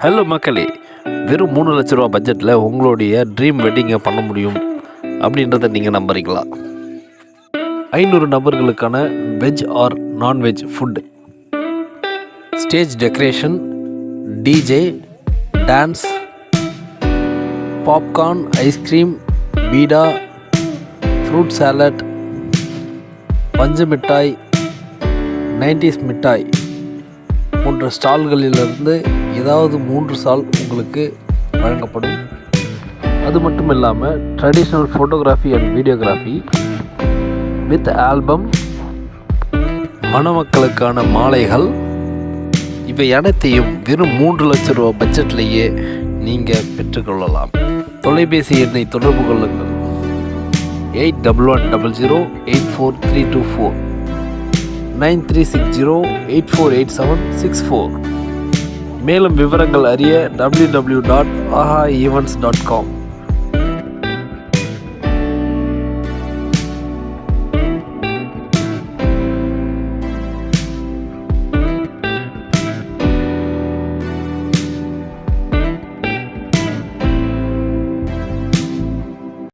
Hello மக்களே, வெறும் 3 லட்ச ரூபா பட்ஜெட்டில் உங்களுடைய ட்ரீம் வெட்டிங்கை பண்ண முடியும் அப்படின்றத நீங்கள் நம்புறீங்களா? 500 நபர்களுக்கான veg or nonveg food, stage decoration, DJ, dance, popcorn, ice cream, பீடா, ஃப்ரூட் சாலட், பஞ்சு மிட்டாய், 90s மிட்டாய் போன்ற ஸ்டால்களிலிருந்து ஏதாவது 3 ஸ்டால் உங்களுக்கு வழங்கப்படும். அது மட்டும் இல்லாமல் traditional photography and videography with album, மணமக்களுக்கான மாலைகள், இவை அனைத்தையும் வெறும் 3 லட்ச ரூபா பட்ஜெட்லேயே நீங்கள் பெற்றுக்கொள்ளலாம். தொலைபேசி எண்ணை தொடர்பு கொள்ளுங்கள் 8110084324 9360848764. மேலும் விவரங்கள் அறிய www.ahaevents.com.